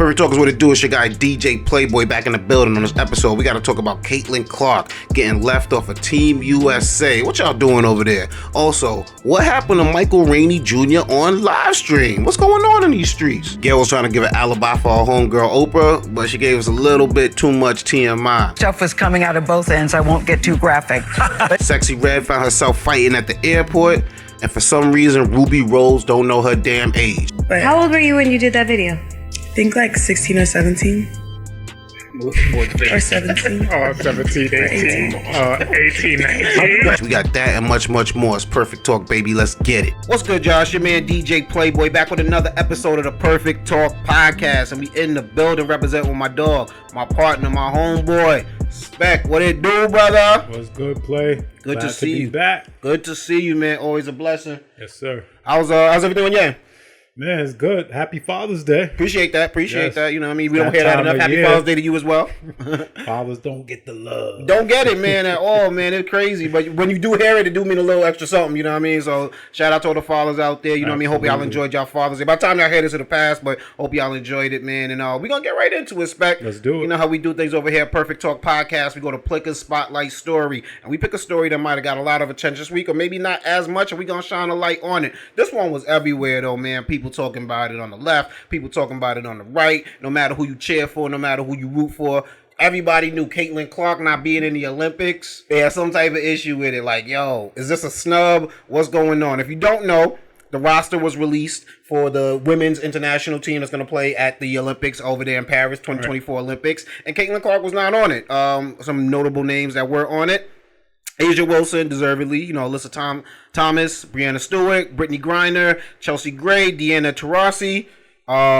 Perfect Talk is what it do. It's your guy DJ Playboy back in the building. On this episode, we got to talk about Caitlin Clark getting left off of Team USA. What y'all doing over there? Also, what happened to Michael Rainey Jr. on livestream? What's going on in these streets? Gayle was trying to give an alibi for our homegirl Oprah, but she gave us a little bit too much TMI. Stuff was coming out of both ends. I won't get too graphic. Sexy Red found herself fighting at the airport, and for some reason, Ruby Rose don't know her damn age. How old were you when you did that video? I think like 16 or 17. Or 17. Oh, 17, 18, 18, 19. We got that and much, much more. It's Perfect Talk, baby. Let's get it. What's good, y'all? It's your man, DJ Playboy, back with another episode of the Perfect Talk podcast. And we in the building representing with my dog, my partner, my homeboy, Spec. What it do, brother? What's good, Play? Good Glad to see you. Back. Good to see you, man. Always a blessing. Yes, sir. How's everything on your end? Man, it's good. Happy Father's Day. Appreciate that. Yes. You know what I mean? We don't hear that enough. Happy Father's Day to you as well. Fathers don't get the love. Don't get it, man, at all, man. It's crazy. But when you do hear it, it do mean a little extra something, you know what I mean? So shout out to all the fathers out there, you know what I mean? Hope y'all enjoyed y'all Father's Day. By the time y'all hear this in the past, but hope y'all enjoyed it, man. And we're going to get right into it, Spec. Let's do it. You know how we do things over here at Perfect Talk Podcast. We go to Plicker's Spotlight Story. And we pick a story that might have got a lot of attention this week, or maybe not as much, and we're going to shine a light on it. This one was everywhere, though, man. People talking about it on the left, people talking about it on the right. No matter who you cheer for, no matter who you root for, everybody knew Caitlin Clark not being in the Olympics. They had some type of issue with it. Like, yo, is this a snub? What's going on? If you don't know, the roster was released for the women's international team that's going to play at the Olympics over there in Paris, 2024 Olympics. And Caitlin Clark was not on it. Some notable names that were on it: A'ja Wilson, deservedly, Alyssa Thomas, Brianna Stewart, Brittany Griner, Chelsea Gray, Deanna Taurasi,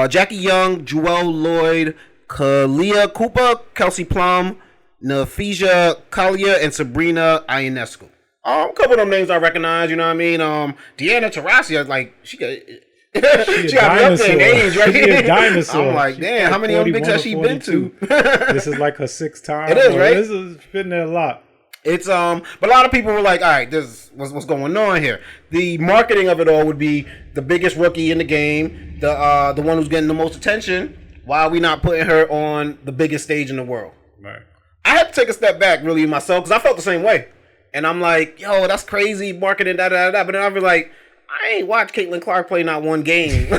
Jackie Young, Jewel Lloyd, Kalia Cooper, Kelsey Plum, Nafisia Kalia, and Sabrina Ionescu. A couple of them names I recognize, you know what I mean? Deanna Taurasi, like, she got up there in age, right? She a dinosaur. I'm like, damn, how many Olympics has she been to? This is like her sixth time. It is, right? This is been there a lot. It's but a lot of people were like, all right, this what's going on here. The marketing of it all would be the biggest rookie in the game, the one who's getting the most attention. Why are we not putting her on the biggest stage in the world? Right. I had to take a step back really myself, because I felt the same way. And I'm like, yo, that's crazy marketing, But then I was like, I ain't watched Caitlin Clark play not one game. So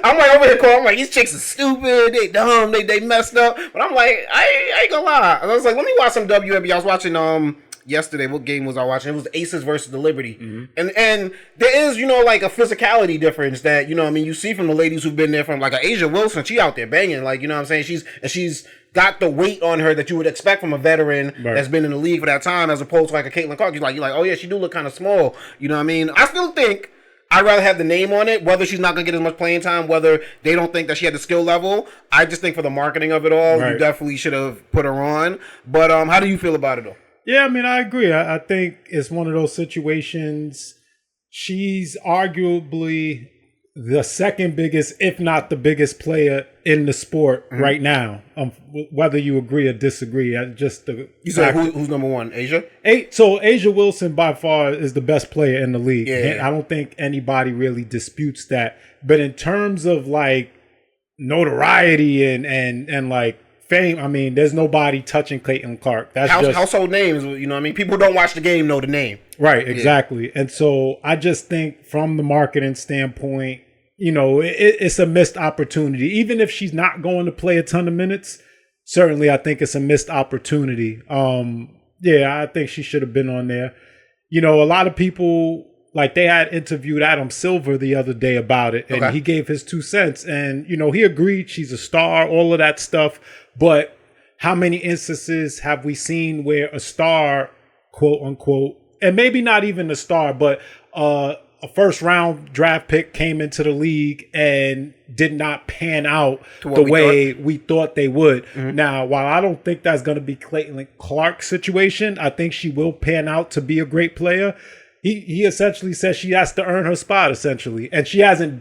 I'm like over here calling, I'm like, these chicks are stupid, they dumb, they messed up. But I'm like, I ain't gonna lie. And I was like, let me watch some WNBA. I was watching yesterday. What game was I watching? It was the Aces versus the Liberty. Mm-hmm. And there is, like a physicality difference that, you see from the ladies who've been there, from like A'ja Wilson. She out there banging, like, you know what I'm saying? She's got the weight on her that you would expect from a veteran that's been in the league for that time, as opposed to like a Caitlin Clark. You're like, oh yeah, she do look kind of small. You know what I mean? I still think I'd rather have the name on it, whether she's not going to get as much playing time, whether they don't think that she had the skill level. I just think for the marketing of it all, you definitely should have put her on. But how do you feel about it though? Yeah, I mean, I agree. I think it's one of those situations. She's arguably the second biggest, if not the biggest player in the sport right now. Whether you agree or disagree, you said who's number one? A'ja? So A'ja Wilson by far is the best player in the league. Yeah. I don't think anybody really disputes that. But in terms of like notoriety and like fame, I mean, there's nobody touching Caitlin Clark. That's household names. You know what I mean? People who don't watch the game know the name. Right, exactly. And so I just think from the marketing standpoint, it's a missed opportunity. Even if she's not going to play a ton of minutes, certainly I think it's a missed opportunity. I think she should have been on there. A lot of people, like, they had interviewed Adam Silver the other day about it, and he gave his 2 cents. And, he agreed she's a star, all of that stuff. But how many instances have we seen where a star, quote unquote, and maybe not even a star, but a first round draft pick came into the league and did not pan out the way we thought they would. Mm-hmm. Now, while I don't think that's going to be Caitlin Clark's situation, I think she will pan out to be a great player. He essentially says she has to earn her spot, essentially, and she has not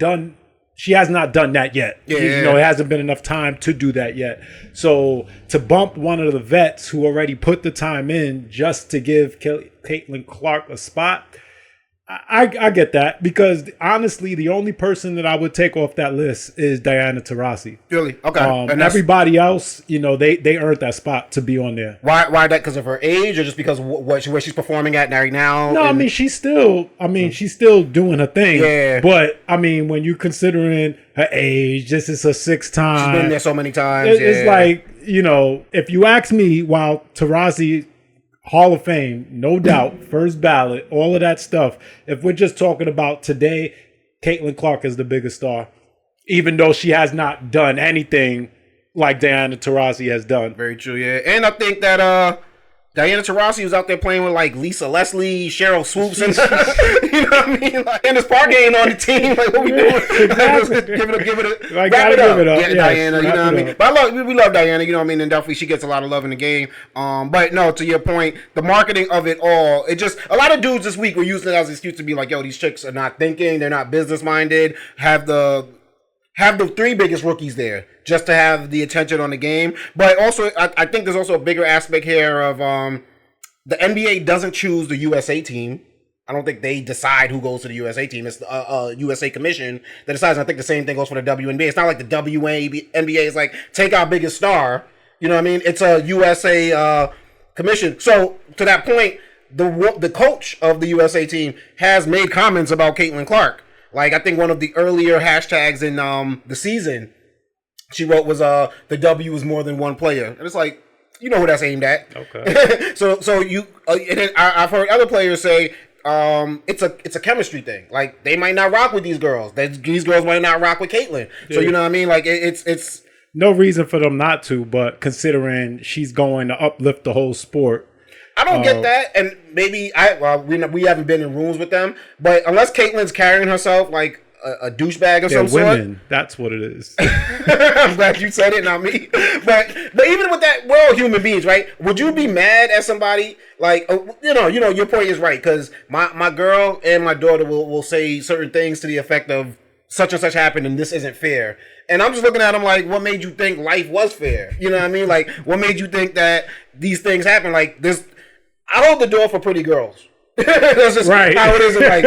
done that yet. Yeah. It hasn't been enough time to do that yet. So to bump one of the vets who already put the time in just to give Caitlin Clark a spot, I get that because honestly, the only person that I would take off that list is Diana Taurasi. Really? Okay. And everybody else, they earned that spot to be on there. Why that? Because of her age, or just because of where she's performing at right now? No, I mean she's still doing her thing. Yeah. But I mean, when you considering her age, this is her sixth time. She's been there so many times. It's like, if you ask me, while Taurasi, Hall of Fame, no doubt, first ballot, all of that stuff. If we're just talking about today, Caitlin Clark is the biggest star, even though she has not done anything like Diana Taurasi has done. Very true, yeah. And I think that Diana Taurasi was out there playing with like Lisa Leslie, Cheryl Swoops, and you know what I mean? Like, Candace Parker ain't on the team. Like, what we doing? Exactly. give it Like, wrap it up. Yeah, yes, Diana, you know what I mean? up. But we love Diana, you know what I mean? And definitely she gets a lot of love in the game. But no, to your point, the marketing of it all, it just, a lot of dudes this week were using it as an excuse to be like, yo, these chicks are not thinking, they're not business minded, have the three biggest rookies there just to have the attention on the game. But also, I think there's also a bigger aspect here of the NBA doesn't choose the USA team. I don't think they decide who goes to the USA team. It's the USA Commission that decides. And I think the same thing goes for the WNBA. It's not like the WNBA is like, take our biggest star. You know what I mean? It's a USA Commission. So, to that point, the coach of the USA team has made comments about Caitlin Clark. Like, I think one of the earlier hashtags in the season she wrote was the W is more than one player. And it's like, you know who that's aimed at. Okay. so you and then I've heard other players say it's a chemistry thing. Like, they might not rock with these girls. These girls might not rock with Caitlin. Yeah. So you know what I mean? Like, it's no reason for them not to, but considering she's going to uplift the whole sport. I don't get that, and maybe we haven't been in rooms with them, but unless Caitlin's carrying herself like a douchebag of some women, sort, that's what it is. I'm glad you said it, not me. But even with that, we're all human beings, right? Would you be mad at somebody like your point is right, because my girl and my daughter will say certain things to the effect of such and such happened and this isn't fair. And I'm just looking at them like, what made you think life was fair? You know what I mean? Like, what made you think that these things happen? Like, I hold the door for pretty girls. That's just right. How it is. Like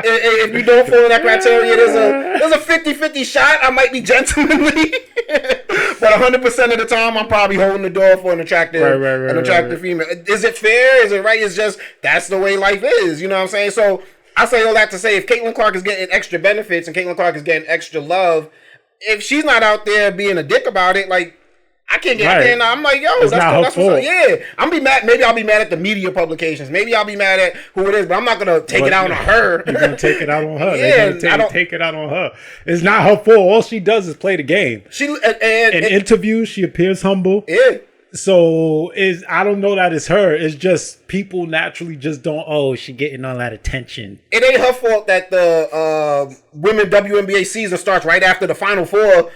if you don't follow that criteria, there's a 50-50 shot I might be gentlemanly. But 100% of the time, I'm probably holding the door for an attractive female. Is it fair? Is it right? It's just, that's the way life is. You know what I'm saying? So I say all that to say, if Caitlin Clark is getting extra benefits and Caitlin Clark is getting extra love, if she's not out there being a dick about it, like, I can't get in there. I'm like, yo, that's what's up. Yeah. I'm be mad. Maybe I'll be mad at the media publications. Maybe I'll be mad at who it is, but I'm not gonna take it out on her. You're gonna take it out on her. Yeah, take it out on her. It's not her fault. All she does is play the game. In interviews, she appears humble. Yeah. So I don't know that it's her. It's just people naturally just don't. Oh, she getting all that attention. It ain't her fault that the women WNBA season starts right after the Final Four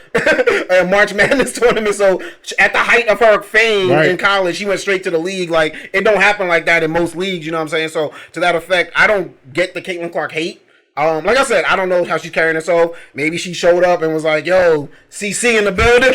March Madness tournament. So at the height of her fame in college, she went straight to the league. Like, it don't happen like that in most leagues. You know what I'm saying? So to that effect, I don't get the Caitlin Clark hate. Like I said, I don't know how she's carrying herself. Maybe she showed up and was like, yo, CC in the building.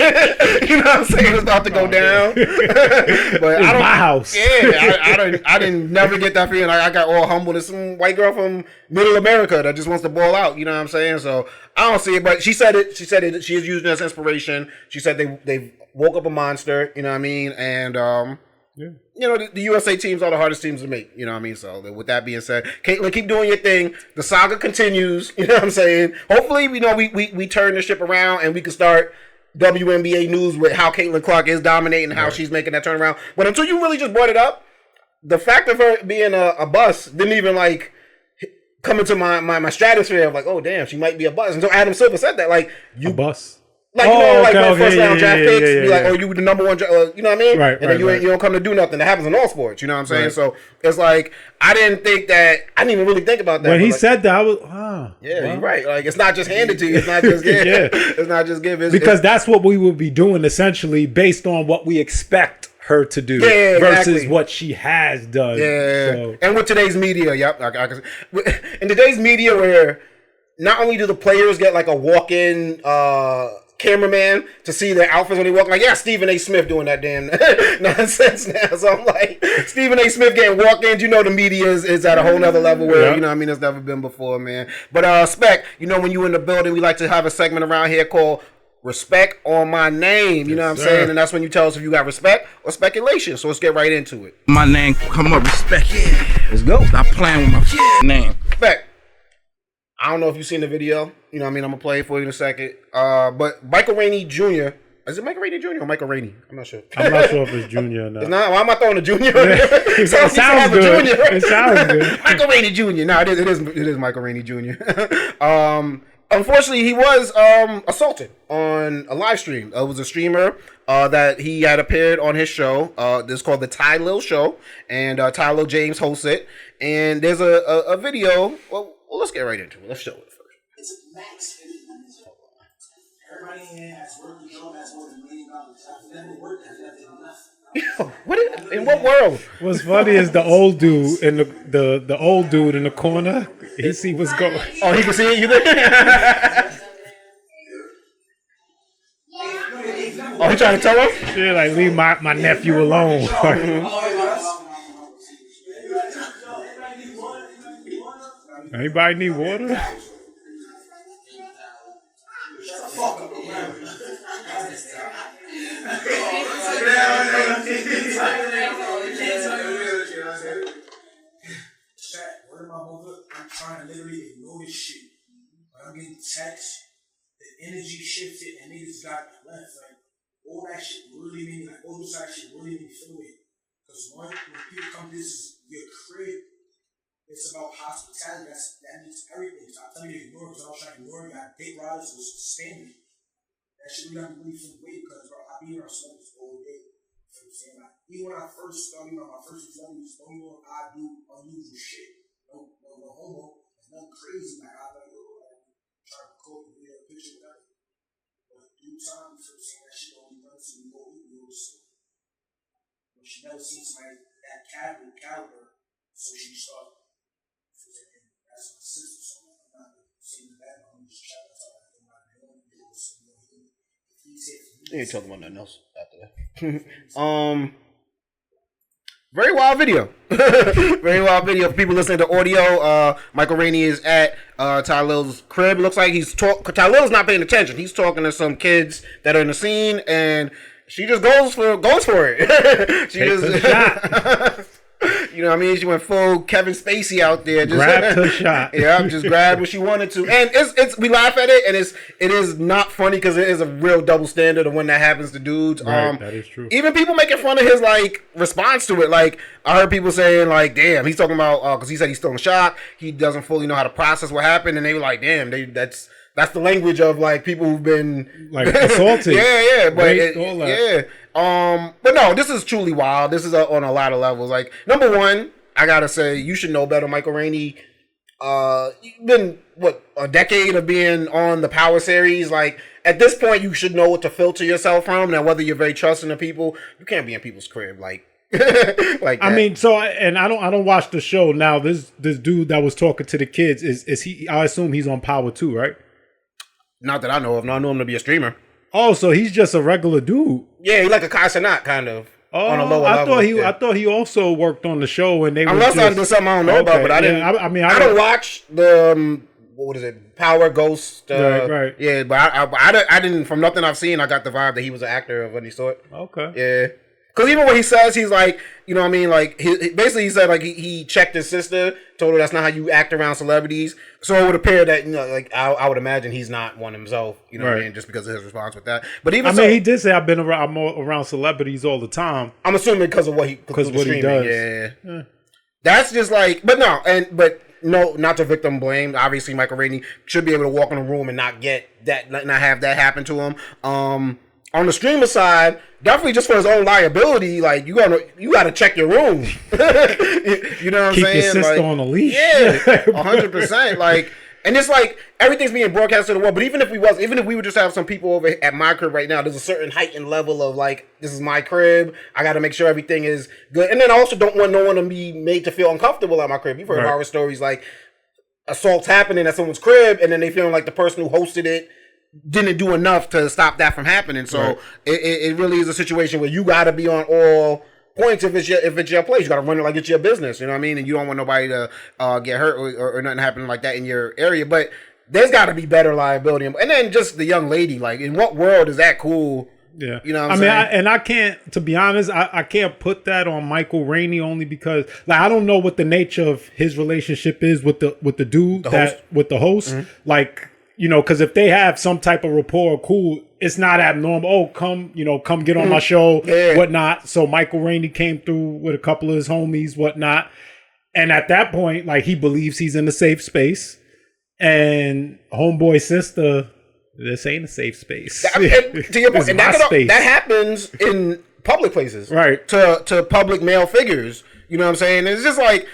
You know what I'm saying? It's about to go down. But it's my house. Yeah, I didn't never get that feeling. I got all humble. There's some white girl from middle America that just wants to ball out. You know what I'm saying? So I don't see it. But she said it. She is using it as inspiration. She said they woke up a monster. You know what I mean? And you know, the USA teams are the hardest teams to make. You know what I mean? So with that being said, Caitlin, keep doing your thing. The saga continues. You know what I'm saying? Hopefully, we turn the ship around and we can start WNBA news with how Caitlin Clark is dominating and how she's making that turnaround. But until you really just brought it up, the fact of her being a bust didn't even like come into my stratosphere of like, oh damn, she might be a bust. Until Adam Silver said that, like, you a bust. Like, first round draft picks, be like, oh, you were the number one, you know what I mean? Right, and then you don't come to do nothing. That happens in all sports, you know what I'm saying? Right. So it's like, I didn't even really think about that. When he like, said that, I was, you're right. Like, it's not just handed to you. It's not just give. It's not just give. Because that's what we would be doing, essentially, based on what we expect her to do versus what she has done. Yeah. So. And with today's media, in today's media where not only do the players get like a walk-in cameraman to see their outfits when they walk. Like, yeah, Stephen A. Smith doing that damn nonsense now. So I'm like, Stephen A. Smith getting walk-ins. You know, the media is at a whole nother level where, you know what I mean, it's never been before, man. But Spec, you know, when you in the building, we like to have a segment around here called Respect on My Name. You know what I'm saying? And that's when you tell us if you got respect or speculation. So let's get right into it. My name come up, respect. Let's go. Stop playing with my name. Spec. I don't know if you've seen the video. You know what I mean? I'm going to play it for you in a second. But Michael Rainey Jr. Is it Michael Rainey Jr. or Michael Rainey? I'm not sure. I'm not sure if it's Junior or not. It's not? Why am I throwing a Junior? It sounds good. It sounds good. Michael Rainey Jr. No, it is Michael Rainey Jr. Unfortunately, he was assaulted on a live stream. It was a streamer that he had appeared on his show. This is called the Ty Lil Show. And Ty Lil James hosts it. And there's a video. Well, let's get right into it. Let's show it first. It's a max. Everybody in here has worked the job, has more than $1 million. I've never worked, I've never did nothing. In what world? What's funny is the old dude in the old dude in the corner. He see what's going. Oh, he can see it. You think? Oh, he trying to tell us? Yeah, like leave my nephew alone. Anybody need water? I'm trying to literally ignore this shit. But I'm getting texts, the energy shifted, and niggas got left. Like, all that shit really made me, like, all this side shit really made me feel it. Because when people come, this is your crib, it's about hospitality. That means everything. So I tell you to ignore it because I was trying to ignore it. Got dick riders was standing. That shit really got me really feeling weight because, bro, I be around celebrities all day. You know what I'm saying? Like, even when I first started, my first celebrities, don't know I do unusual shit. No homo, it's nothing crazy. Like, I like, try to record the video, picture, whatever. But due time, you feel saying that shit only done to me more weekly or so. But she never seen somebody that caliber, so she started. That's my sister, so I'm not seeing that. I'm just trying to talk about my own video. So, if he said, You ain't talking about nothing else after that. Very wild video. Very wild video. For people listening to audio, Michael Rainey is at Ty Lil's crib. It looks like Ty Lil's not paying attention. He's talking to some kids that are in the scene, and she just goes for it. She just you know what I mean? She went full Kevin Spacey out there. Just grabbed her shot. Yeah, just grabbed what she wanted to. And it's we laugh at it, and it is not funny because it is a real double standard of when that happens to dudes. Right, that is true. Even people making fun of his like response to it. Like I heard people saying like, "Damn," he's talking about because he said he's still in shock. He doesn't fully know how to process what happened, and they were like, "Damn, that's the language of like people who've been like assaulted." yeah, but raped, all that. but no, this is truly wild. This is on a lot of levels. Like, number one, I gotta say, you should know better, Michael Rainey. You've been a decade of being on the Power series. Like, at this point, you should know what to filter yourself from. Now, whether you're very trusting of people, you can't be in people's crib. Like that. I mean, I don't watch the show now. This dude that was talking to the kids is he? I assume he's on Power too, right? Not that I know of. No, I know him to be a streamer. Oh, so he's just a regular dude. Yeah, he's like a Kai Cenat kind of. Oh, on a lower level. I thought he also worked on the show, and they unless were just, I did something I don't know about, but I didn't. I mean, I don't watch the what is it, Power Ghost? Right. Yeah, but I didn't. From nothing I've seen, I got the vibe that he was an actor of any sort. Okay. Yeah. Because even when he says, he's like, you know what I mean? Like, basically he said, like, he checked his sister, told her that's not how you act around celebrities. So it would appear that, you know, like, I would imagine he's not one himself, you know what I mean? Just because of his response with that. But even he did say I'm around celebrities all the time. I'm assuming because of what he does. Yeah. That's just like, but no, not to victim blame. Obviously, Michael Rainey should be able to walk in a room and not have that happen to him. On the streamer side, definitely just for his own liability, like you gotta check your room. You know what I'm saying? Keep your sister like, on a leash. Yeah, 100%. Like, and it's like everything's being broadcast to the world. But even if we would just have some people over at my crib right now, there's a certain heightened level of like, this is my crib. I got to make sure everything is good. And then I also don't want no one to be made to feel uncomfortable at my crib. You've heard horror stories like assaults happening at someone's crib, and then they feeling like the person who hosted it didn't do enough to stop that from happening. So it really is a situation where you got to be on all points. If it's your place, you got to run it like it's your business. You know what I mean? And you don't want nobody to get hurt or nothing happening like that in your area. But there's got to be better liability. And then just the young lady, like, in what world is that cool? Yeah, you know what I'm saying? I can't, to be honest, I can't put that on Michael Rainey only because, like, I don't know what the nature of his relationship is with the dude with the host. Mm-hmm. Like, you know, because if they have some type of rapport or cool, it's not abnormal. Oh, come get on my show, whatnot. So Michael Rainey came through with a couple of his homies, whatnot. And at that point, like, he believes he's in a safe space. And homeboy sister, this ain't a safe space. To your point, and that happens in public places, right? To public male figures. You know what I'm saying? It's just like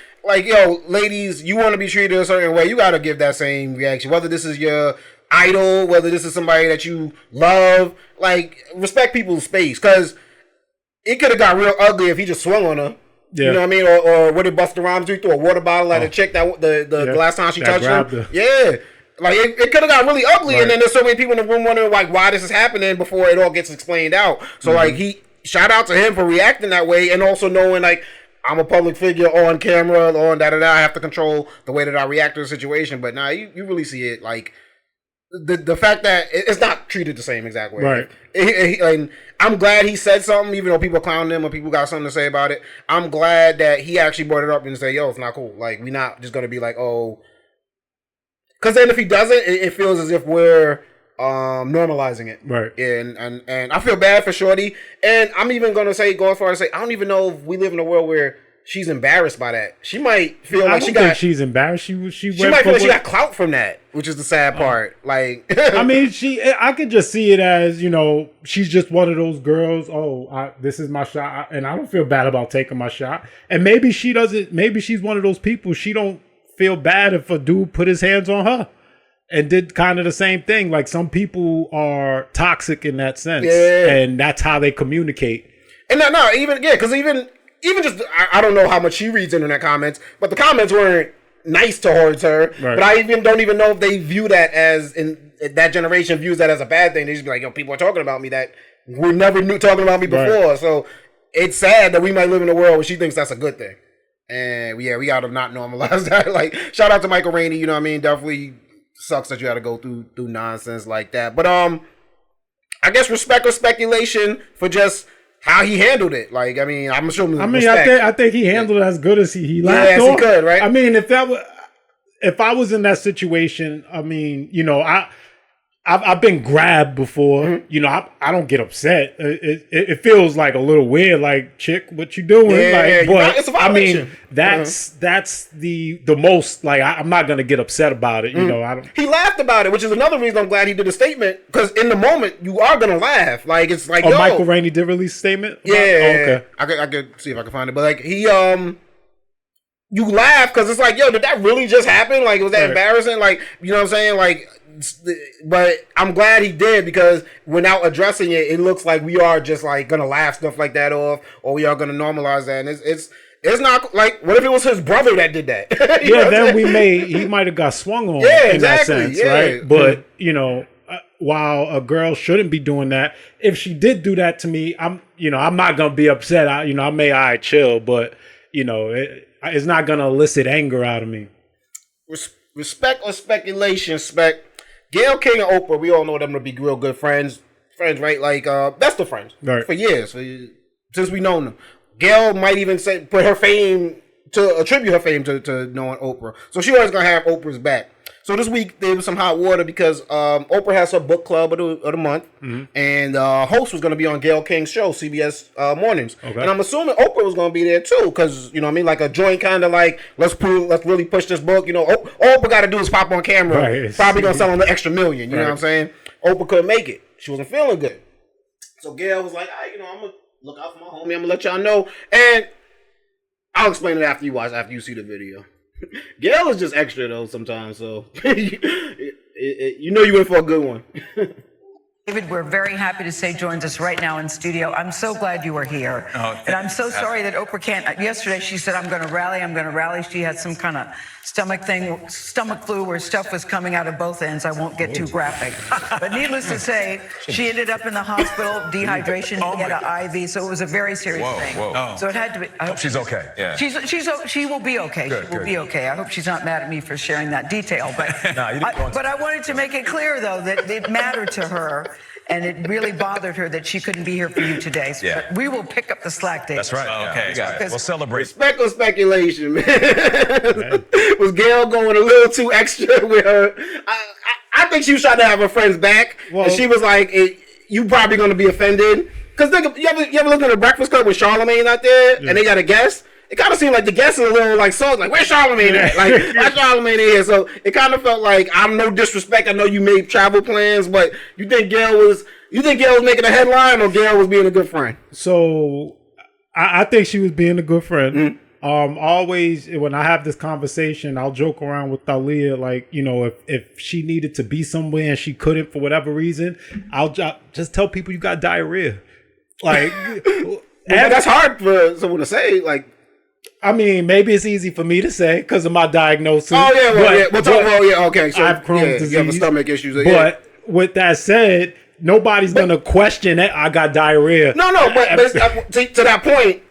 yo, ladies, you want to be treated a certain way, you got to give that same reaction. Whether this is your idol, whether this is somebody that you love, like, respect people's space, because it could have got real ugly if he just swung on her. Yeah. You know what I mean? Or what did Busta Rhymes do? Threw a water bottle at a chick that the last time she touched him. Yeah. Like, it could have got really ugly, and then there's so many people in the room wondering, like, why this is happening before it all gets explained out. So, like, shout out to him for reacting that way, and also knowing, like, I'm a public figure on camera, on I have to control the way that I react to the situation. But now you really see it, like, the fact that it's not treated the same exact way. Right. And I'm glad he said something, even though people clown him or people got something to say about it. I'm glad that he actually brought it up and said, yo, it's not cool. Like, we're not just going to be like, oh. Because then if he doesn't, it feels as if we're normalizing it. Right. And I feel bad for Shorty. And I'm even going to go as far as say, I don't even know if we live in a world where she's embarrassed by that. She might feel like she's embarrassed. She might feel like she got clout from that, which is the sad part. Like, I mean, I could just see it as, you know, she's just one of those girls. Oh, this is my shot, and I don't feel bad about taking my shot. And maybe she doesn't. Maybe she's one of those people. She don't feel bad if a dude put his hands on her and did kind of the same thing. Like, some people are toxic in that sense, and that's how they communicate. And because even just, I don't know how much she reads internet comments, but the comments weren't nice towards her. Right. But I don't even know if they view that as, in that generation views that as a bad thing. They just be like, yo, people are talking about me that were never talking about me before. Right. So it's sad that we might live in a world where she thinks that's a good thing. And we got to not normalize that. Like, shout out to Michael Rainey, you know what I mean? Definitely sucks that you had to go through nonsense like that. But I guess respect or speculation for just how he handled it. Like, I mean, I'm assuming. I think he handled it as good as he laughed. Yes, he could, right? I mean, if I was in that situation, I mean, you know, I've been grabbed before. Mm-hmm. You know, I don't get upset. It feels like a little weird. Like, chick, what you doing? But it's a violation. I mean, that's the most. Like, I'm not gonna get upset about it. You know, I don't. He laughed about it, which is another reason I'm glad he did a statement. Because in the moment, you are gonna laugh. Like, it's like, yo, Michael Rainey did release a statement. Okay. I could see if I can find it, but like you laugh because it's like, yo, did that really just happen? Like, was that embarrassing? Like, you know what I'm saying? Like. But I'm glad he did, because without addressing it, it looks like we are just like gonna laugh stuff like that off, or we are gonna normalize that. And it's not like, what if it was his brother that did that? Then he might have got swung on. Yeah, in that sense, right? But you know, while a girl shouldn't be doing that, if she did do that to me, I'm not gonna be upset. I may chill, but you know, it's not gonna elicit anger out of me. Respect or speculation? Gayle King and Oprah, we all know them to be real good friends, right? Like, best of friends for years, since we known them. Gayle might even attribute her fame to knowing Oprah. So she always gonna have Oprah's back. So this week there was some hot water because Oprah has her book club of the month, and host was going to be on Gayle King's show, CBS Mornings. Okay. And I'm assuming Oprah was going to be there too, because, you know what I mean, like a joint kind of like, let's really push this book. You know, all Oprah got to do is pop on camera. Right. Probably going to sell them an extra $1 million. You know what I'm saying? Oprah couldn't make it. She wasn't feeling good. So Gayle was like, I'm going to look out for my homie. I'm going to let y'all know. And I'll explain it after you see the video. Gayle is just extra though sometimes, so you know you in for a good one. David, we're very happy to say joins us right now in studio. I'm so glad you are here. And I'm so sorry that Oprah can't. Yesterday she said, I'm going to rally. She had some kind of stomach flu where stuff was coming out of both ends. I won't get too graphic. But needless to say, she ended up in the hospital, dehydration, she had an IV, so it was a very serious thing. So it had to be. I hope she's okay. Yeah. She will be okay. She will be okay. I hope she's not mad at me for sharing that detail. But, but I wanted to make it clear, though, that it mattered to her. And it really bothered her that she couldn't be here for you today. So we will pick up the slack, David. That's right. Okay. We'll celebrate. Respect or speculation, man. Was Gayle going a little too extra with her? I think she was trying to have her friends back. Well, and she was like, you probably going to be offended. Because you ever look at the Breakfast Club with Charlamagne out there and they got a guest? It kind of seemed like the guests are a little like so like, where's Charlamagne at? Like, where's Charlamagne in here? So it kind of felt like, I'm no disrespect. I know you made travel plans, but you think Gayle was making a headline or Gayle was being a good friend? So I think she was being a good friend. Always when I have this conversation, I'll joke around with Thalia, like, you know, if she needed to be somewhere and she couldn't for whatever reason, I'll just tell people you got diarrhea. Like, that's hard for someone to say. Like, I mean, maybe it's easy for me to say because of my diagnosis. Oh yeah, okay. So I have Crohn's disease. You have a stomach issues. But with that said, nobody's gonna question that I got diarrhea. No, but to that point,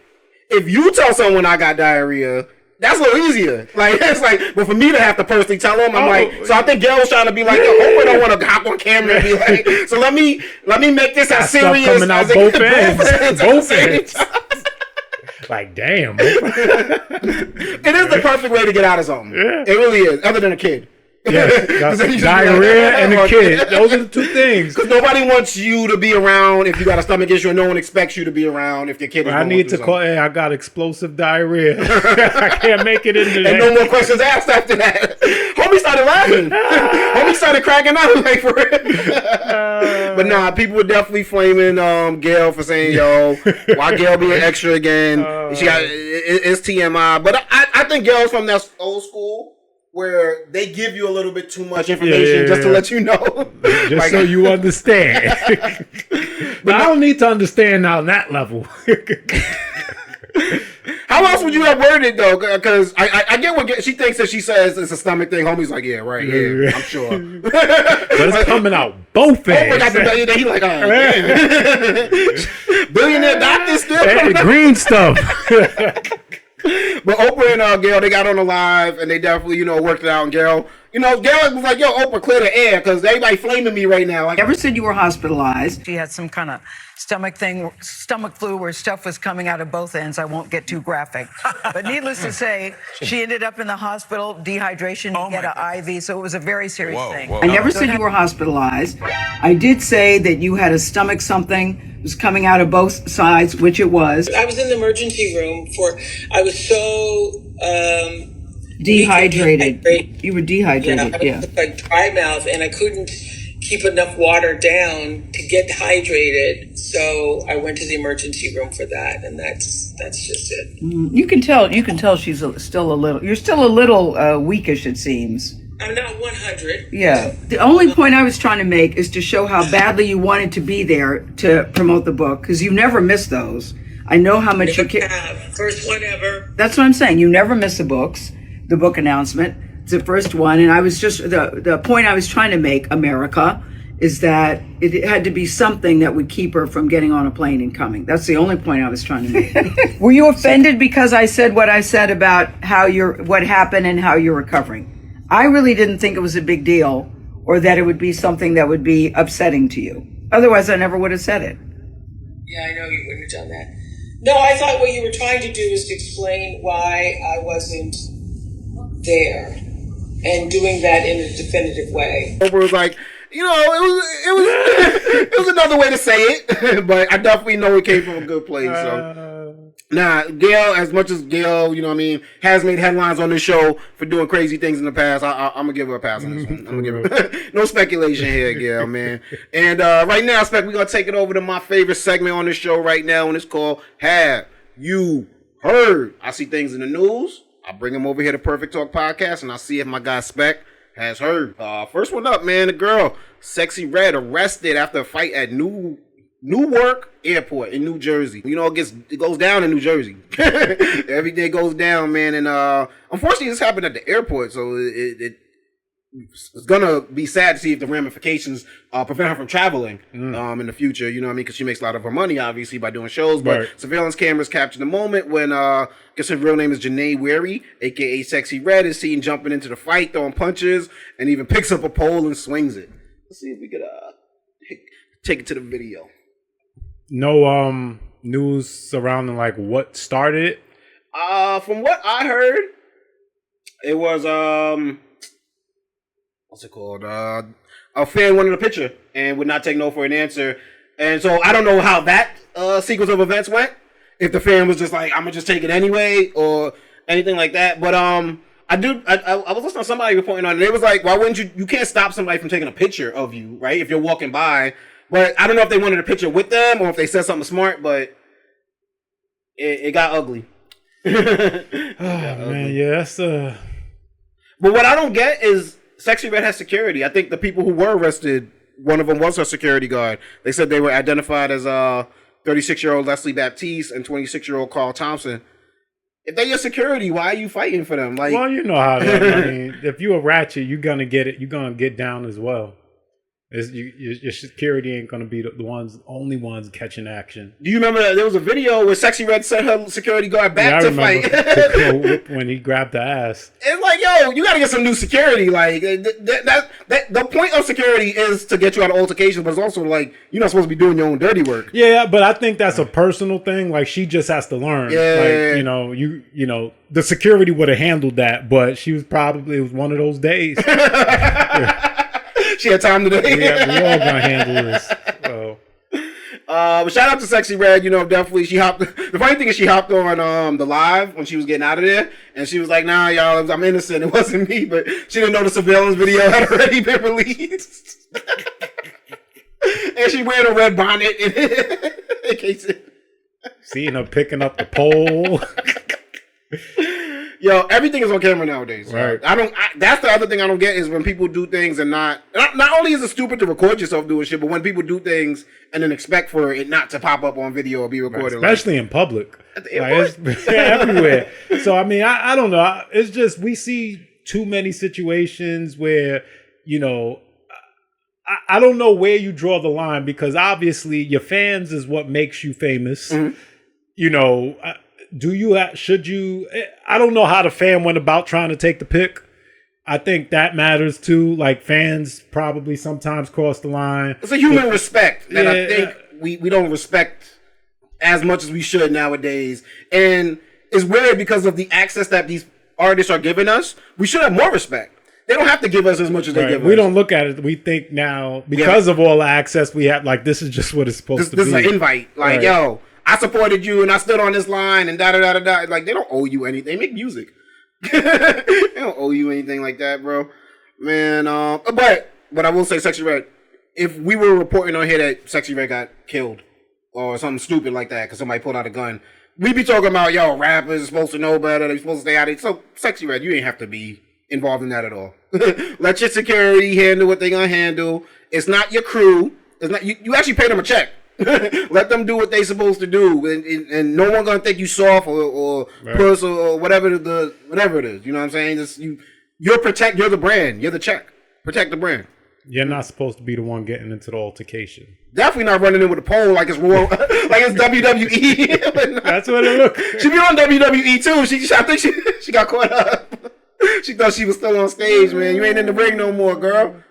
if you tell someone I got diarrhea, that's a little easier. Like, it's like, but for me to have to personally tell them, I'm like, so I think Gayle was trying to be like, Oprah don't want to hop on camera and be like, so let me make this as serious coming out as both ends. Both ends. Like, damn. It is the perfect way to get out of something. Yeah. It really is, other than a kid. Yeah, diarrhea and a kid. Those are the two things. Because nobody wants you to be around if you got a stomach issue, and no one expects you to be around if your kid is. I need to call. Hey, I got explosive diarrhea. I can't make it into that. And no more questions asked after that. Homie started laughing. Homie started cracking up like for real. But nah, people were definitely flaming Gayle for saying, "Yo, why Gayle being extra again?" She got it's TMI. But I think Gayle's from that old school, where they give you a little bit too much information just to let you know. Just like, so you understand. But I don't need to understand on that level. How else would you have worded it, though? Because I get what she thinks that she says it's a stomach thing. Homie's like, yeah, right, yeah, I'm sure. But it's coming out both ends. He like, oh, damn. Billionaire doctor still. Hey, green stuff. But Oprah and Gayle, they got on the live and they definitely, worked it out. And Gayle, Gayle was like, yo, Oprah, clear the air because everybody flaming me right now. Like, ever said you were hospitalized. She had some kind of stomach flu where stuff was coming out of both ends. I won't get too graphic. But needless to say, she ended up in the hospital, dehydration, she had an IV, so it was a very serious thing. I never said you were hospitalized. I did say that you had a stomach something was coming out of both sides, which it was. I was in the emergency room I was so dehydrated. You were dehydrated, I was like dry mouth, and I couldn't keep enough water down to get hydrated. So I went to the emergency room for that, and that's just it. You can tell she's still a little. You're still a little weakish, it seems. I'm not 100. Yeah. The only point I was trying to make is to show how badly you wanted to be there to promote the book, because you never miss those. I know how much you care. First one ever. That's what I'm saying. You never miss the book announcement. It's the first one. And I was just, the point I was trying to make, America, is that it had to be something that would keep her from getting on a plane and coming. That's the only point I was trying to make. Were you offended because I said what I said about what happened and how you're recovering? I really didn't think it was a big deal or that it would be something that would be upsetting to you. Otherwise, I never would have said it. Yeah, I know you wouldn't have done that. No, I thought what you were trying to do is to explain why I wasn't there and doing that in a definitive way. Oprah was like, it was another way to say it, but I definitely know it came from a good place. So. Nah, Gayle, as much as Gayle, has made headlines on this show for doing crazy things in the past, I'm going to give her a pass on this one. I'm going to give her no speculation here, Gayle, man. And right now, we're going to take it over to my favorite segment on this show right now, and it's called Have You Heard? I see things in the news. I bring them over here to Perfect Talk Podcast, and I see if my guy Spec has heard. First one up, man. The girl, Sexy Red, arrested after a fight at Newark Airport in New Jersey. You know, it goes down in New Jersey. Every day goes down, man. And unfortunately, this happened at the airport, so it's gonna be sad to see if the ramifications prevent her from traveling in the future. You know what I mean? Because she makes a lot of her money, obviously, by doing shows. But surveillance cameras captured the moment when I guess her real name is Janae Weary, aka Sexy Red, is seen jumping into the fight, throwing punches, and even picks up a pole and swings it. Let's see if we could take it to the video. No news surrounding like what started it? From what I heard, it was what's it called? A fan wanted a picture and would not take no for an answer. And so I don't know how that sequence of events went. If the fan was just like, I'm gonna just take it anyway, or anything like that. But I was listening to somebody reporting on it. They was like, why wouldn't you can't stop somebody from taking a picture of you, right? If you're walking by. But I don't know if they wanted a picture with them or if they said something smart, but it got ugly. Man, yeah, that's But what I don't get is Sexy Red has security. I think the people who were arrested, one of them was her security guard. They said they were identified as 36-year-old Leslie Baptiste and 26-year-old Carl Thompson. If they're your security, why are you fighting for them? Like, well, you know how that. I mean, if you're a ratchet, you're gonna get it. You're gonna get down as well. Your security ain't gonna be the only ones catching action. Do you remember that there was a video where Sexy Red sent her security guard back to fight when he grabbed the ass? It's like, yo, you gotta get some new security. Like the point of security is to get you out of altercations, but it's also like you're not supposed to be doing your own dirty work. Yeah, but I think that's a personal thing. Like she just has to learn. Yeah, like, you know, the security would have handled that, but it was one of those days. She had time today. We all gonna handle this. So. But shout out to Sexy Red. You know, definitely she hopped. The funny thing is she hopped on the live when she was getting out of there, and she was like, "Nah, y'all, I'm innocent. It wasn't me." But she didn't know the surveillance video had already been released, and she wearing a red bonnet in case seeing her picking up the pole. Yo, everything is on camera nowadays. Right. That's the other thing I don't get is when people do things and not only is it stupid to record yourself doing shit, but when people do things and then expect for it not to pop up on video or be recorded. Right. Especially in public. At the airport. It's everywhere. So, I mean, I don't know. It's just we see too many situations where, you know, I don't know where you draw the line because obviously your fans is what makes you famous. Mm-hmm. You know, should you? I don't know how the fan went about trying to take the pic. I think that matters too. Like fans probably sometimes cross the line. It's a human respect that I think we don't respect as much as we should nowadays. And it's weird because of the access that these artists are giving us. We should have more respect. They don't have to give us as much as they give us. We don't look at it. We think now because of all the access we have, like this is just what it's supposed to be. This is an invite. Like, yo, I supported you and I stood on this line and da-da-da-da-da. Like, they don't owe you anything. They make music. They don't owe you anything like that, bro. Man, but I will say, Sexy Red, if we were reporting on here that Sexy Red got killed or something stupid like that because somebody pulled out a gun, we'd be talking about, yo, rappers are supposed to know better. They're supposed to stay out of it. So, Sexy Red, you ain't have to be involved in that at all. Let your security handle what they gonna handle. It's not your crew. It's not you actually pay them a check. Let them do what they supposed to do, and no one gonna think you soft or puss or whatever it is. You know what I'm saying? Just you're the brand. You're the check. Protect the brand. You're not supposed to be the one getting into the altercation. Definitely not running in with a pole like it's like it's WWE. That's what it looked. She be on WWE too. I think she got caught up. She thought she was still on stage, man. You ain't in the ring no more, girl.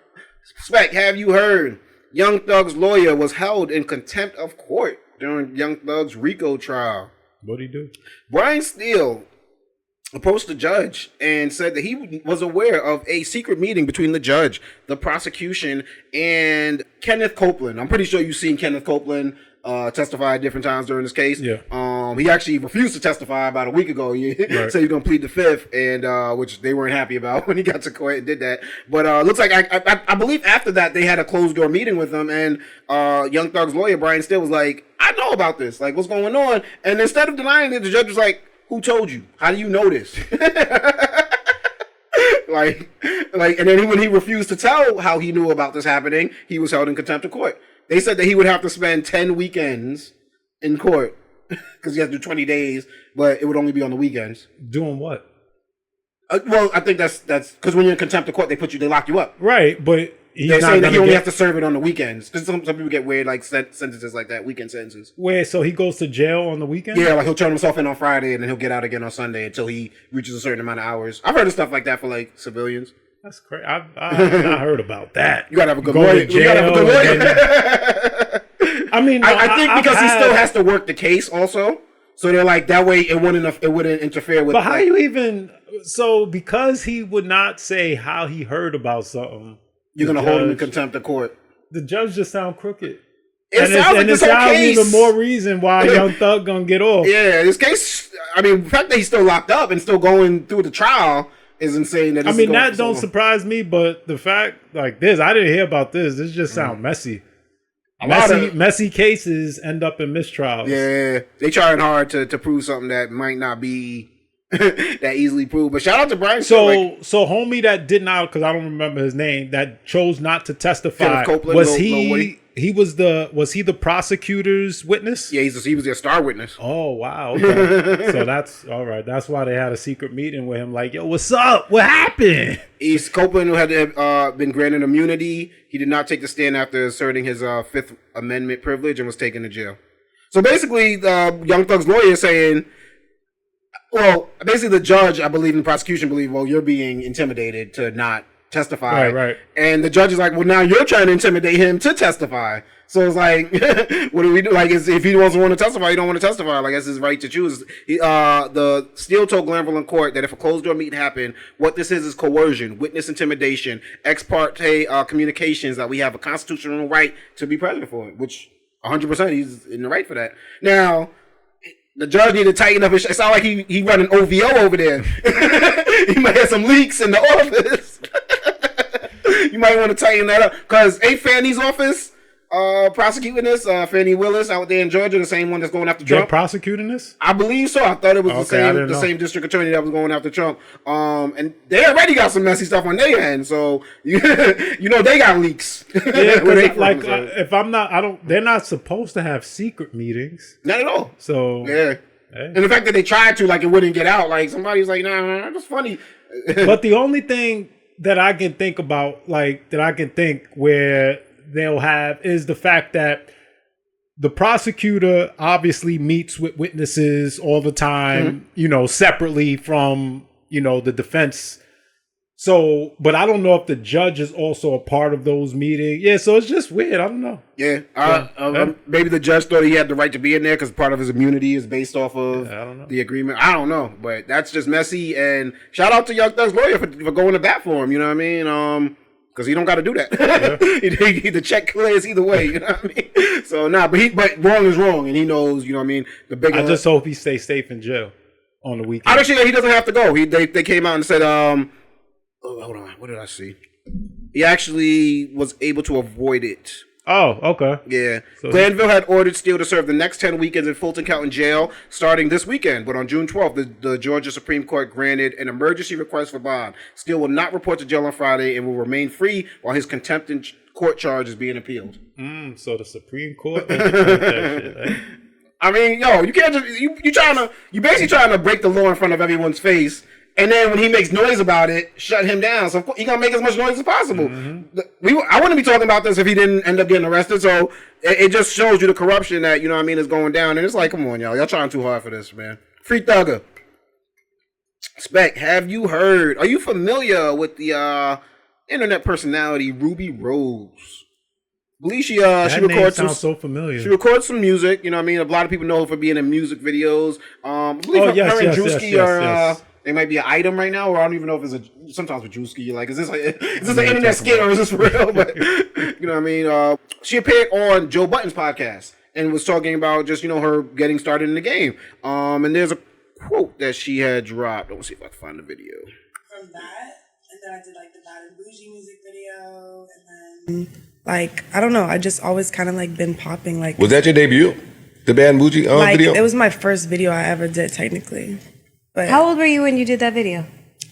Spec, have you heard? Young Thug's lawyer was held in contempt of court during Young Thug's RICO trial. What'd he do? Brian Steele approached the judge and said that he was aware of a secret meeting between the judge, the prosecution, and Kenneth Copeland. I'm pretty sure you've seen Kenneth Copeland testify at different times during this case. Yeah. He actually refused to testify about a week ago. He said he was going to plead the fifth, and which they weren't happy about when he got to court and did that. But looks like I believe after that they had a closed door meeting with him, and Young Thug's lawyer Brian Steele was like, "I know about this. Like, what's going on?" And instead of denying it, the judge was like, "Who told you? How do you know this?" like, and then when he refused to tell how he knew about this happening, he was held in contempt of court. They said that he would have to spend 10 weekends in court because he has to do 20 days, but it would only be on the weekends. Doing what? Well, I think that's because when you're in contempt of court, they lock you up. Right, but they're saying that he only has to serve it on the weekends because some people get weird like sentences like that, weekend sentences. Wait, so he goes to jail on the weekend? Yeah, like he'll turn himself in on Friday and then he'll get out again on Sunday until he reaches a certain amount of hours. I've heard of stuff like that for like civilians. That's crazy. I've not heard about that. You gotta have a good lawyer. You gotta have a good lawyer. I mean, I think because he still has to work the case also. So they're like that way it wouldn't interfere with. But how you even because he would not say how he heard about something. You're gonna hold him in contempt of court. The judge just sound crooked. It sounds even more reason why Young Thug gonna get off. Yeah, this case. I mean, the fact that he's still locked up and still going through the trial is insane. That don't surprise me, but the fact like this, I didn't hear about this. This just sound messy. Messy cases end up in mistrials. Yeah, they trying hard to prove something that might not be that easily proved. But shout out to Brian. So homie that did not, because I don't remember his name, that chose not to testify. Was he the prosecutor's witness? Yeah, he was their star witness. Oh wow. Okay. So that's all right. That's why they had a secret meeting with him. Like, yo, what's up? What happened? East Copeland had been granted immunity. He did not take the stand after asserting his Fifth Amendment privilege and was taken to jail. So basically, Young Thug's lawyer is saying, well, basically the judge, I believe, and the prosecution believe, well, you're being intimidated to not testify. Right. And the judge is like, well, now you're trying to intimidate him to testify. So it's like, what do we do? Like, if he doesn't want to testify, he don't want to testify. Like, that's his right to choose. The Steele told Glanville in court that if a closed door meeting happened, what this is coercion, witness intimidation, ex parte communications, that we have a constitutional right to be present for it, which 100% he's in the right for that. Now, the judge need to tighten up his. It sounds like he running OVO over there. He might have some leaks in the office. You might want to tighten that up because ain't Fannie's office prosecuting this? Fannie Willis out there in Georgia, the same one that's going after Trump. They're prosecuting this? I believe so. I thought it was the same district attorney that was going after Trump. And they already got some messy stuff on their end, so you know they got leaks. Yeah, they're not supposed to have secret meetings. Not at all. So yeah. Hey. And the fact that they tried to, like, it wouldn't get out. Like, somebody's like, nah, that's funny. But the only thing that I can think about, where they'll have is the fact that the prosecutor obviously meets with witnesses all the time, separately from, the defense. So, but I don't know if the judge is also a part of those meetings. Yeah, so it's just weird. I don't know. Yeah. Maybe the judge thought he had the right to be in there because part of his immunity is based off of the agreement. I don't know. But that's just messy. And shout out to Young Thug's lawyer for going to bat for him. You know what I mean? Because he don't got to do that. Yeah. The check clears either way. You know what I mean? So, but wrong is wrong. And he knows, you know what I mean? I just hope he stays safe in jail on the weekend. Actually, he doesn't have to go. They came out and said, hold on. What did I see? He actually was able to avoid it. Oh, okay. Yeah. So Glanville had ordered Steele to serve the next 10 weekends in Fulton County Jail starting this weekend. But on June 12th, the Georgia Supreme Court granted an emergency request for bond. Steele will not report to jail on Friday and will remain free while his contempt in court charge is being appealed. So the Supreme Court that shit, eh? I mean, you can't just you basically trying to break the law in front of everyone's face. And then when he makes noise about it, shut him down. So he gonna make as much noise as possible. Mm-hmm. I wouldn't be talking about this if he didn't end up getting arrested. So it just shows you the corruption that, is going down. And it's like, come on, y'all trying too hard for this, man. Free Thugger. Spec, are you familiar with the internet personality Ruby Rose? I believe she records sounds so familiar. She records some music. You know what I mean? A lot of people know her for being in music videos. I believe her and Drewski are. They might be an item right now, or I don't even know if it's sometimes with Drewski, you're like, is this an internet skit or is this real? But you know what I mean? She appeared on Joe Budden's podcast and was talking about just, her getting started in the game. And there's a quote that she had dropped. Let's see if I can find the video. From that, and then I did the Bad and Boujee music video, and then I don't know, I just always kind of been popping. Was that your debut? The Bad and Boujee video? It was my first video I ever did, technically. But how old were you when you did that video?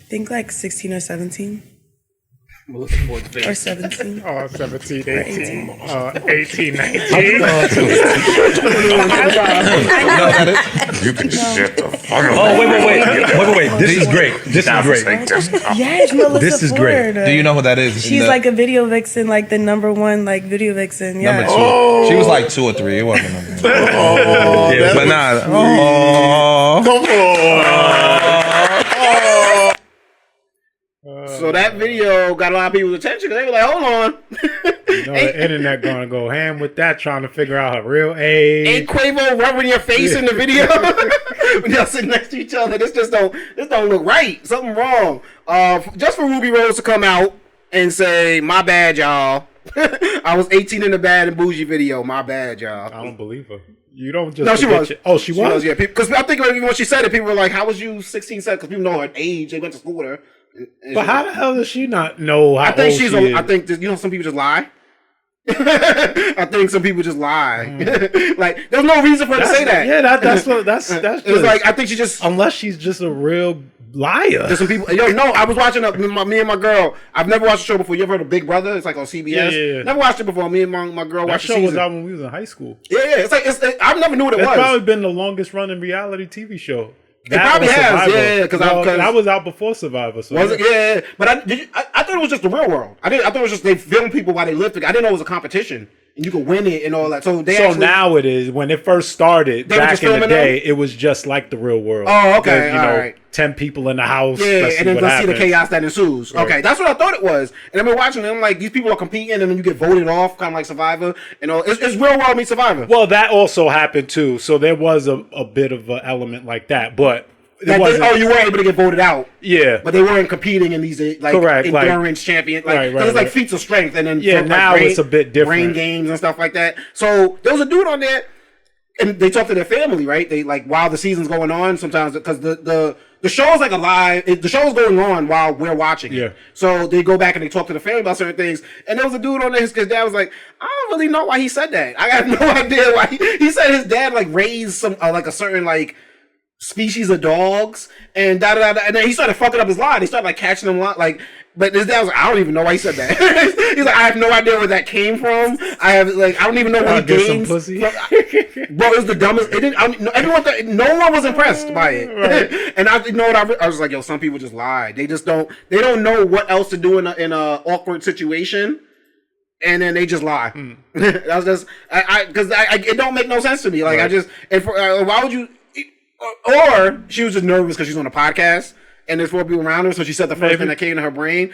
think like 16 or 17. We're looking forward to Or 17. Oh, 17, 18, 18. 18, 19. You can shut the fuck up. Oh, wait. This is great. This is great. Yes, Melissa This is great. Ford. Do you know who that is? She's like a video vixen, like the #1 like video vixen. Yeah. Number 2. She was like 2 or 3. It wasn't number 1. Oh, But nah. Come on. So that video got a lot of people's attention because they were like, hold on. You know, the internet gonna go ham with that, trying to figure out her real age. Ain't Quavo rubbing your face in the video when y'all sitting next to each other? This don't look right. Something wrong. Just for Ruby Rose to come out and say, my bad, y'all. I was 18 in the Bad and Boujee video. My bad, y'all. I don't believe her. You don't just. No, she was. Oh, she was? Yeah, because I think when she said it, people were like, how was you 16, 17? Because people know her age. They went to school with her. But how the hell does she not know how I think old she's. she is? I think that, some people just lie. I think some people just lie. Like, there's no reason for her to say that. Yeah, that's it's like, I think she just, unless she's just a real liar. There's some people. I was watching me and my girl. I've never watched the show before. You ever heard of Big Brother? It's like on CBS. Yeah. Never watched it before. Me and my girl watched that the show season. was out when we was in high school. Yeah. It's like I never knew what it was. It's probably been the longest running reality TV show. It probably has, yeah. Because I was out before Survivor. So was it? Yeah. But I thought it was just the real world. I thought it was just they film people while they live together. I didn't know it was a competition and you could win it and all that. So now it is. When it first started back in the day, it was just like the real world. Oh, okay. All right. 10 people in the house. Yeah, and then let's see the chaos that ensues. Right. Okay, that's what I thought it was. And I've been watching it. I'm like, these people are competing, and then you get voted off, kind of like Survivor. And all. It's real world meets Survivor. Well, that also happened too. So there was a bit of an element like that, but. You were able to get voted out. Yeah, but they weren't competing in these endurance champion. It's like feats of strength, and then now it's a bit different. Brain games and stuff like that. So there was a dude on there, and they talk to their family, right? They like while the season's going on. Sometimes because the show is like a live. The show is going on while we're watching. Yeah. It. So they go back and they talk to the family about certain things. And there was a dude on there. His dad was like, I don't really know why he said that. I got no idea why he said his dad like raised some like a certain like species of dogs and and then he started fucking up his line. He started like catching them like, but his dad was like, I don't even know why he said that. He's like, I have no idea where that came from. I don't even know what he gained. Bro, it was the dumbest. It didn't. Everyone thought, no one was impressed by it. Right. And I was like, yo, some people just lie. They just don't. They don't know what else to do in a awkward situation. And then they just lie. That was just because it don't make no sense to me. Like right. Why would you? Or she was just nervous because she's on a podcast and there's 4 people around her, so she said the first thing that came to her brain.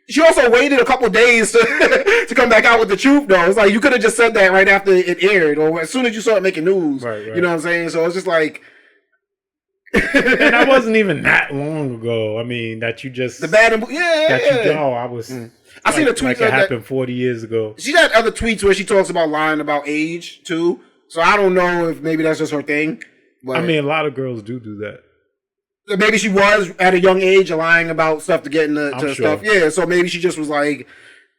She also waited a couple days to come back out with the truth, though. It's like you could have just said that right after it aired, or as soon as you saw it making news. Right. You know what I'm saying? So it's just like, and that wasn't even that long ago. I mean, that you just I was. I seen a tweet like it happened 40 years ago. She had other tweets where she talks about lying about age too. So I don't know if maybe that's just her thing. But I mean, a lot of girls do that. Maybe she was at a young age lying about stuff to get into sure. stuff. Yeah, so maybe she just was like,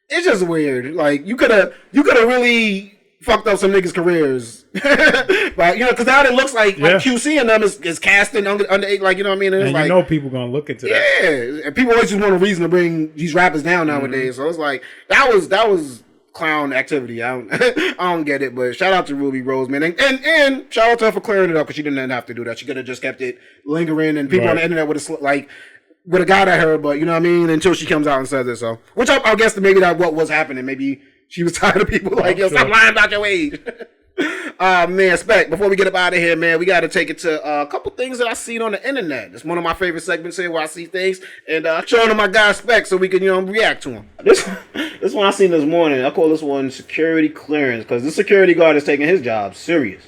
it's just weird. Like you could have really fucked up some niggas' careers, but because now it looks like QC and them is casting under like you know what I mean. And it's people gonna look into that. Yeah, and people always just want a reason to bring these rappers down nowadays. So it's like that was clown activity. I don't get it, but shout out to Ruby Rose, man, and shout out to her for clearing it up because she didn't have to do that. She could have just kept it lingering, and people on the internet would have got at her, but you know what I mean, until she comes out and says it. So, which I guess maybe that what was happening. Maybe she was tired of people like, yo, stop lying about your age. Man, Spec, before we get up out of here, man, we got to take it to a couple things that I seen on the internet. It's one of my favorite segments here where I see things and showing them my guy Spec so we can, react to him. This one I seen this morning. I call this one security clearance because this security guard is taking his job serious.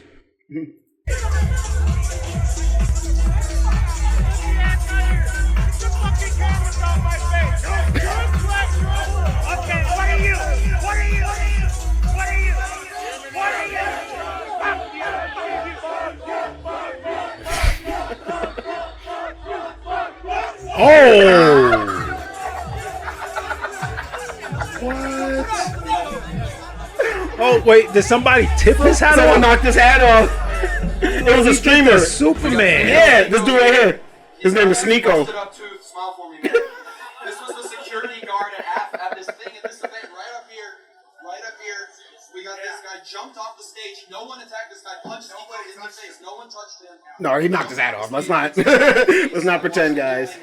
Oh! What? Oh, wait, did somebody tip his hat off? Someone knocked his hat off. It was a streamer. Superman. Yeah, this dude right here. His name is Sneeko. jumped off the stage. No one attacked this guy. Punched Nico in the face. No one touched him. No, he knocked his hat off. Let's not let's not pretend, guys. Just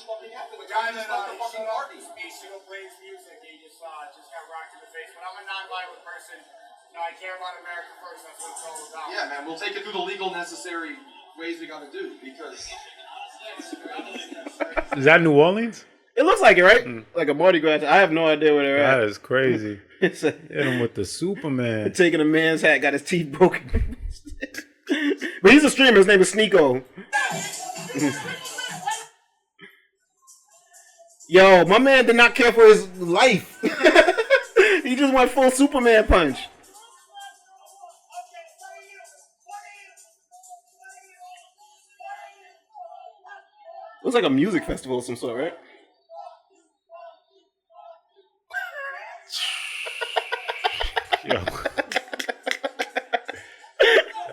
fucking happened. The guy that fucking party speaks to plays music. He just got rocked in the face. But I'm a non-violent person. I care about America first. That's what it's all about. Yeah, man. We'll take it through the legal necessary ways we gotta do because. Is that New Orleans? It looks like it, right? Like a Mardi Gras. I have no idea where they're at. That is crazy. Hit him with the Superman. Taking a man's hat, got his teeth broken. But he's a streamer. His name is Sneeko. Yo, my man did not care for his life. He just went full Superman punch. Looks like a music festival of some sort, right? Yo.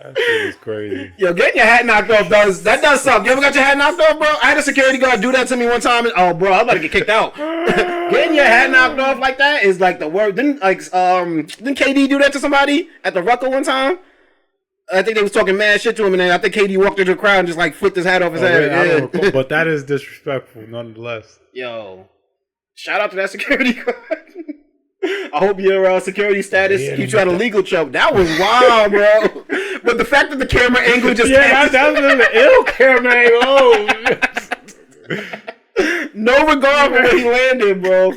That shit is crazy. Yo, getting your hat knocked off does suck. You ever got your hat knocked off, bro? I had a security guard do that to me one time. And, oh, bro, I'm about to get kicked out. Getting your hat knocked off like that is like the worst. Didn't KD do that to somebody at the Rucker one time? I think they was talking mad shit to him, and then I think KD walked into the crowd and just like flipped his hat off his head. I don't recall, but that is disrespectful, nonetheless. Yo, shout out to that security guard. I hope your security status keeps you out of legal trouble. That was wild, bro. But the fact that the camera angle just that was an ill camera angle. No regard for where he landed, bro.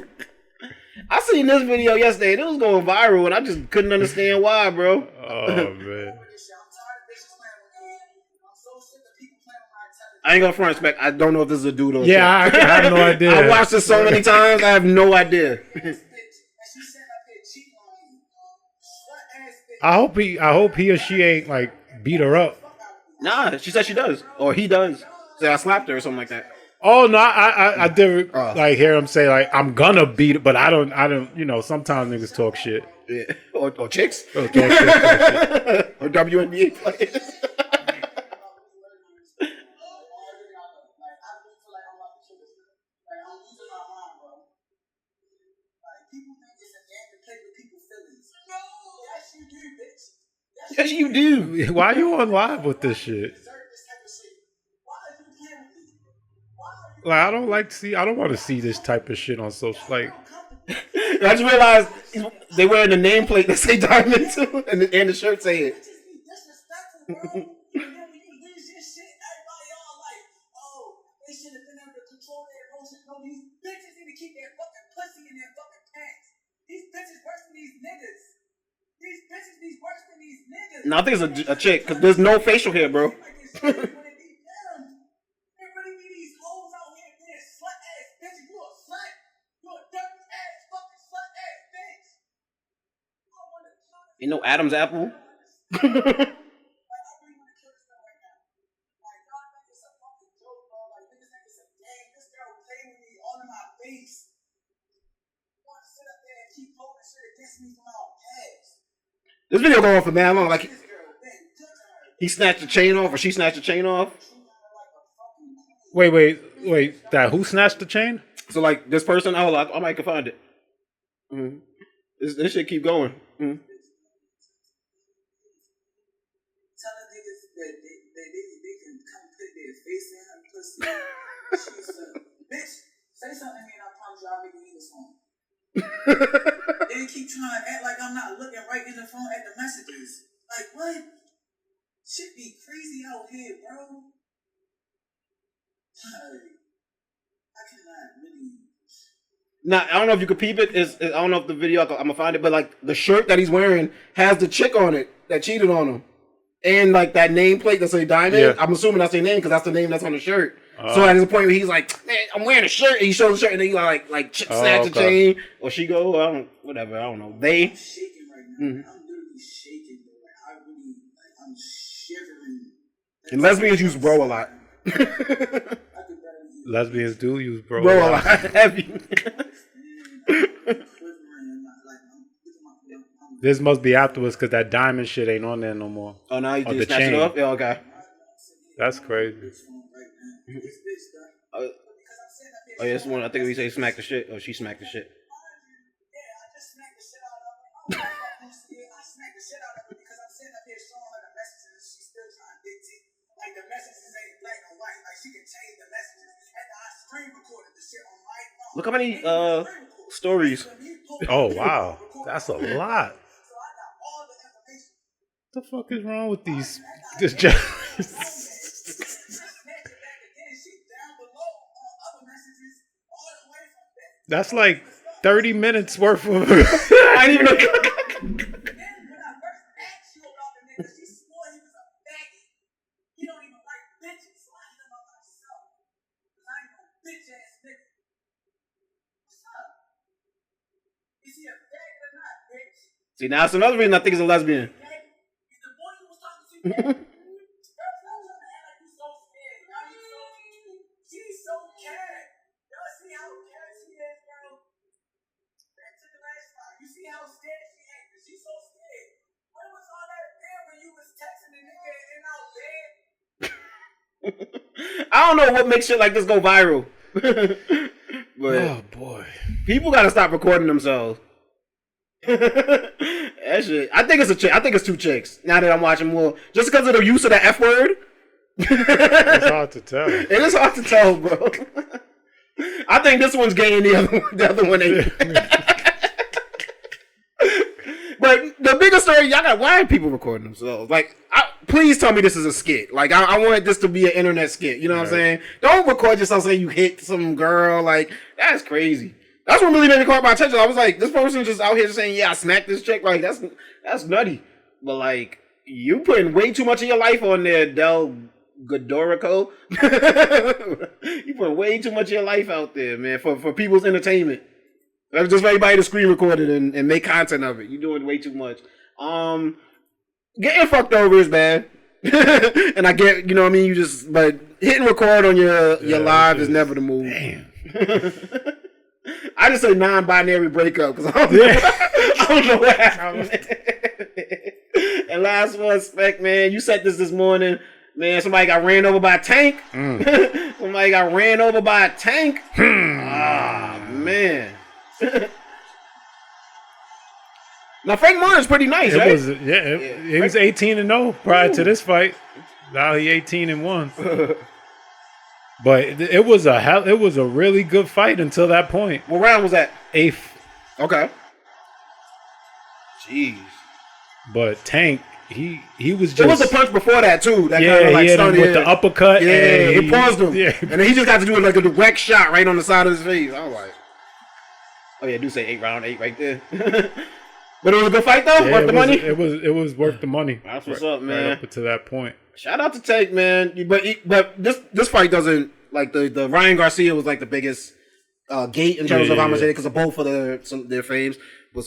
I seen this video yesterday. And it was going viral, and I just couldn't understand why, bro. Oh man. I ain't gonna front respect. I don't know if this is a dude or a I have no idea. I watched this so many times. I have no idea. I hope he or she ain't like beat her up. Nah, she said she does, or he does. Say I slapped her or something like that. Oh no, I did like hear him say like I'm gonna beat it, but I don't. You know, sometimes niggas talk shit. Yeah, or chicks, or WNBA players. Yes, you do. Why are you on live with this shit? Like, I don't want to see this type of shit on social. Like, I just realized they wearing the nameplate that say Diamond too, and the shirt say it. No, I think it's a chick because there's no facial hair, bro. You know Adam's apple? This video going on for mad long. Like he snatched the chain off, or she snatched the chain off. Wait. That who snatched the chain? So like this person, I might can find it. Mm-hmm. This shit keep going. Mm-hmm. Bitch, say something to me and I promise you I'll make you eat this phone. They keep trying to act like I'm not looking right in the phone at the messages. Like, what? Shit be crazy out here, bro. I cannot really. Now, I don't know if you could peep it. I don't know if the video, I'm going to find it, but like the shirt that he's wearing has the chick on it that cheated on him. And like that nameplate that say Diamond. Yeah. I'm assuming that's their name because that's the name that's on the shirt. So at this point where he's like, man, I'm wearing a shirt, and he shows the shirt, and then he like snatch the chain, or she go, I don't know. They. I'm shaking right now. I'm literally shaking, bro. I'm shivering. And lesbians use bro a lot. Lesbians do use bro a lot. Heavy. This must be afterwards because that diamond shit ain't on there no more. Oh, now you just snatch it off? Yeah, okay. That's crazy. Oh yeah, this one. I think we say smack the shit. Oh, she smacked the shit. shit out of her because I'm sitting up here showing her the messages. She's still trying to dictate. Like the messages ain't black and white. Like she can change the messages. And I screen recorded the shit on my phone. Look how many stories. Oh wow, that's a lot. What the fuck is wrong with these? This That's like 30 minutes worth of. I didn't even know. See, now that's another reason I think he's a lesbian. I don't know what makes shit like this go viral. But oh boy, people gotta stop recording themselves. That shit. I think it's a chick. I think it's two chicks. Now that I'm watching more, just because of the use of the F word. It's hard to tell. It is hard to tell, bro. I think this one's gay and the other one ain't. But the bigger story, y'all got, why are people recording themselves? Like, please tell me this is a skit. Like, I want this to be an internet skit. You know what I'm saying? Don't record yourself saying you hit some girl. Like, that's crazy. That's what really made me call my attention. I was like, this person just out here just saying, yeah, I smacked this chick. Like, that's nutty. But, like, you putting way too much of your life on there, Del Godorico. You put way too much of your life out there, man, for people's entertainment. That's just for everybody to screen record it and make content of it. You're doing way too much. Getting fucked over is bad. And I get, you know what I mean? But hitting record on your live is never the move. Damn. I just say non-binary breakup because I don't know what happened. And last one, Spec, man, you said this morning. Man, somebody got ran over by a tank. Somebody got ran over by a tank. Man. Now Frank Martin's pretty nice, right? He was 18-0 prior to this fight. Now he 18-1. But it was a really good fight until that point. What round was that? 8th. Okay. Jeez. But Tank, he was just. There was a punch before that too. That he hit him with the uppercut. Yeah, and it paused him. Yeah. And then he just got to do like a direct shot right on the side of his face. I was like, oh yeah, I do say round 8 right there. But it was a good fight though. Worth the money. It was worth the money. That's what's up, man. Right up to that point. Shout out to Tank, man. But this fight doesn't like the Ryan Garcia was like the biggest gate in terms of how much they did because of both of their fames. But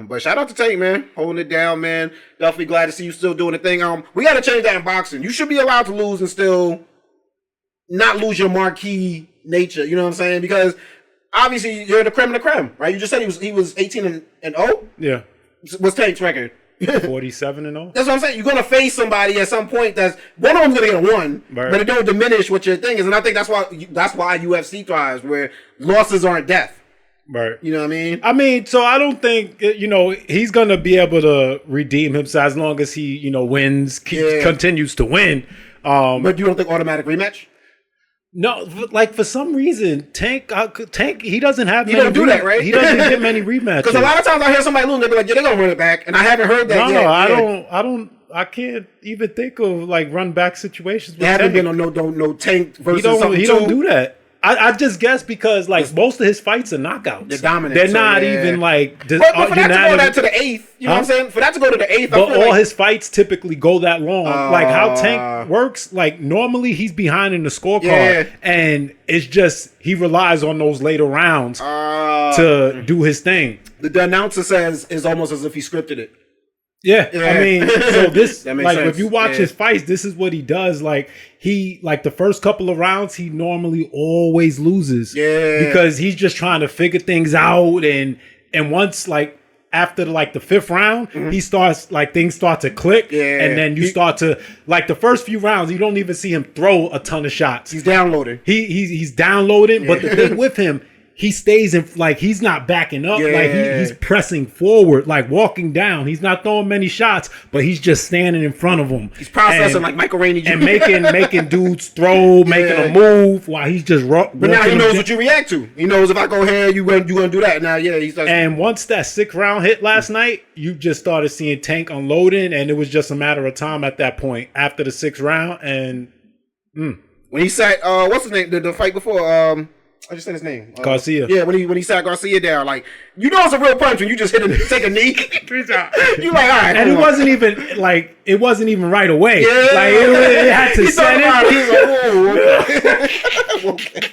but shout out to Tank, man, holding it down, man. Definitely glad to see you still doing the thing. We got to change that in boxing. You should be allowed to lose and still not lose your marquee nature. You know what I'm saying? Because obviously you're the creme de la creme, right? You just said he was 18-0. Yeah. What's Tank's record? 47-0. That's what I'm saying. You're gonna face somebody at some point that's one of them's gonna get a one, right. But it don't diminish what your thing is. And I think that's why UFC thrives, where losses aren't death. Right. You know what I mean? So I don't think he's gonna be able to redeem himself as long as he wins, continues to win. But you don't think automatic rematch? No, like for some reason, Tank, he doesn't have. He don't do that, right? He doesn't get many rematches. Because a lot of times I hear somebody lose, they be like, "Yeah, they're gonna run it back," and I haven't heard that yet. No, I can't even think of like run back situations. There haven't been no Tank versus something. He don't do that. I just guess because like most of his fights are knockouts. They're dominant. They're not even like. But for that to go to the 8th, you know what I'm saying? For that to go to the 8th, but all his fights typically go that long. Like how Tank works, like normally he's behind in the scorecard, and it's just he relies on those later rounds to do his thing. The announcer says it's almost as if he scripted it. Yeah, I mean, so this like sense. if you watch his fights, this is what he does. Like the first couple of rounds, he normally always loses. Yeah, because he's just trying to figure things out, and once like after the 5th round, he starts like things start to click, and then you start to like the first few rounds, you don't even see him throw a ton of shots. He's downloading. He's downloading, but the thing with him, he stays in, like, he's not backing up. Yeah. Like, he's pressing forward, like walking down. He's not throwing many shots, but he's just standing in front of him. He's processing like Michael Rainey Jr. And making dudes throw, making a move while he's just But now he knows what you react to. He knows if I go here, you gonna do that. Now, yeah, he starts. And once that 6th round hit last night, you just started seeing Tank unloading, and it was just a matter of time at that point after the 6th round. And when he sat, what's his name? The fight before, I just said his name. Garcia. Yeah, when he sat Garcia down, like, you know it's a real punch when you just take a knee. You like, all right. And it wasn't even right away. Yeah. Like it had to set in. He's like, okay.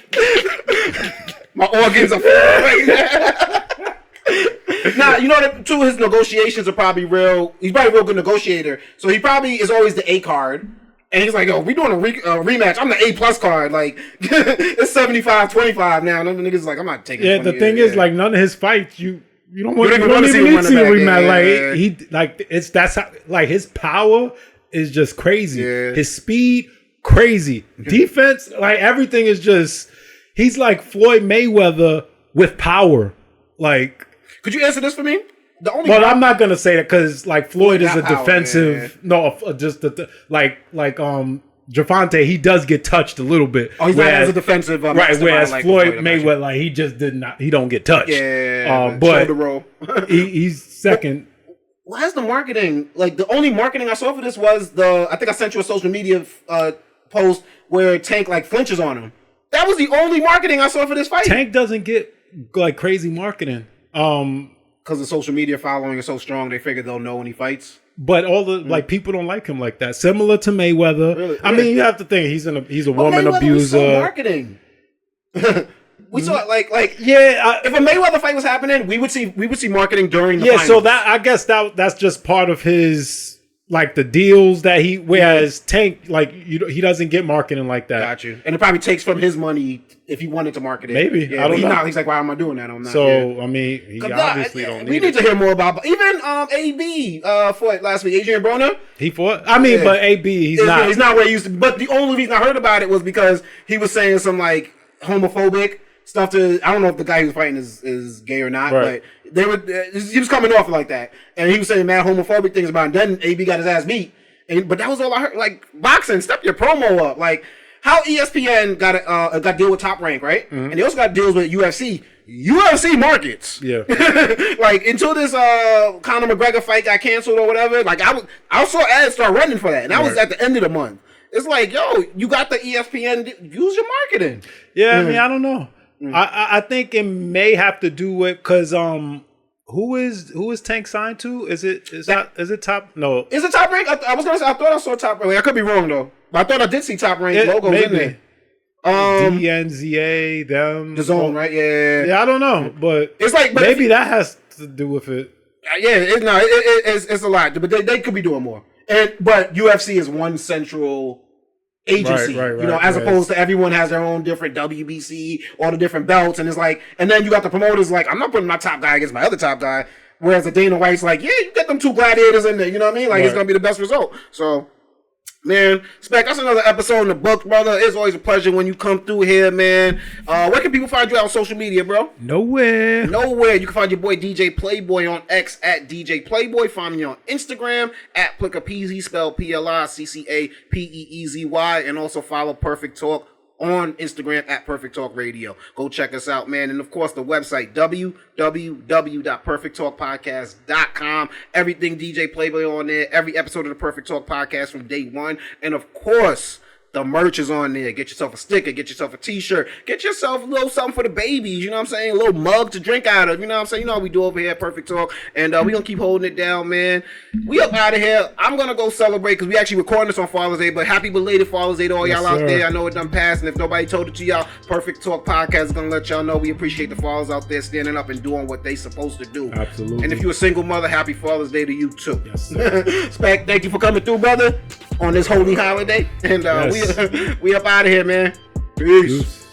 My organs are full right now. Nah, you know that too. His negotiations are probably real. He's probably a real good negotiator. So he probably is always the A card. And he's like, "Yo, we doing a rematch. I'm the A+ card. Like, it's 75-25 now." And the niggas like, "I'm not taking." Yeah, the thing is, like, none of his fights, you don't want to need see a rematch. Yeah. Like his power is just crazy. Yeah. His speed, crazy. Defense, like everything is just. He's like Floyd Mayweather with power. Like, could you answer this for me? I'm not gonna say that because like Floyd is a power, defensive. Yeah. No, just like Javante, he does get touched a little bit. Oh, he's not as a defensive. Right, whereas like Floyd Mayweather, like he just did not. He don't get touched. Yeah, but shoulder roll. he's second. Why is the marketing, like, the only marketing I saw for this was I think I sent you a social media post where Tank like flinches on him. That was the only marketing I saw for this fight. Tank doesn't get like crazy marketing. Because the social media following is so strong, they figure they'll know when he fights. But all the like people don't like him like that. Similar to Mayweather. Really? I mean, you have to think he's a woman Mayweather abuser. We saw marketing. We saw if a Mayweather fight was happening, we would see marketing during the finals. So that I guess that's just part of his like the deals that whereas Tank like he doesn't get marketing like that. Got you. And it probably takes from his money if he wanted to market it. Maybe. Yeah, I don't know. He's like, why am I doing that? I'm not. So I mean, he obviously don't need. We need to hear more about even AB fought last week. Adrian Broner. He fought. I mean, but AB he's not. He's not where he used to be. But the only reason I heard about it was because he was saying some like homophobic stuff to. I don't know if the guy he was fighting is gay or not, right. but they were. He was coming off like that, and he was saying mad homophobic things about him. Then AB got his ass beat. But that was all I heard. Like, boxing, step your promo up. Like, how ESPN got to deal with Top Rank, right? Mm-hmm. And they also got deals with UFC. UFC markets. Yeah. Like, until this Conor McGregor fight got canceled or whatever, like, I saw ads start running for that. And that was at the end of the month. It's like, yo, you got the ESPN, use your marketing. Yeah, I mean, I don't know. I think it may have to do with, because, who is Tank signed to? Is it Top? No. Is it Top Rank? I was gonna say I thought I saw Top Rank. I could be wrong though, but I thought I did see Top Rank logos in there. DNZA, them, the Zone, right? Yeah. I don't know, but it's like maybe that has to do with it. Yeah, it's a lot, but they could be doing more. But UFC is one central agency, right, as opposed to everyone has their own different WBC, all the different belts, and it's like, and then you got the promoters like, I'm not putting my top guy against my other top guy, whereas the Dana White's like, yeah, you get them two gladiators in there, you know what I mean? Like, it's gonna be the best result. So, man, Spec, that's another episode in the book, brother. It's always a pleasure when you come through here, man. Where can people find you out on social media, bro? Nowhere. You can find your boy DJ Playboy on X at DJ Playboy. Find me on Instagram at Pliccapeezy, spelled PLICCAPEEZY, and also follow Perfect Talk on Instagram at Perfect Talk Radio. Go check us out, man. And of course, the website, www.perfecttalkpodcast.com. Everything DJ Playboy on there. Every episode of the Perfect Talk podcast from day one. And of course, the merch is on there. Get yourself a sticker. Get yourself a t-shirt. Get yourself a little something for the babies. You know what I'm saying? A little mug to drink out of. You know what I'm saying? You know how we do over here at Perfect Talk. And we going to keep holding it down, man. We up out of here. I'm going to go celebrate because we actually recording this on Father's Day. But happy belated Father's Day to all y'all out there. I know it done passed. And if nobody told it to y'all, Perfect Talk Podcast is going to let y'all know we appreciate the fathers out there standing up and doing what they supposed to do. Absolutely. And if you're a single mother, happy Father's Day to you too. Yes, sir. Spec, thank you for coming through, brother, on this holy holiday. And we up out of here, man. Peace.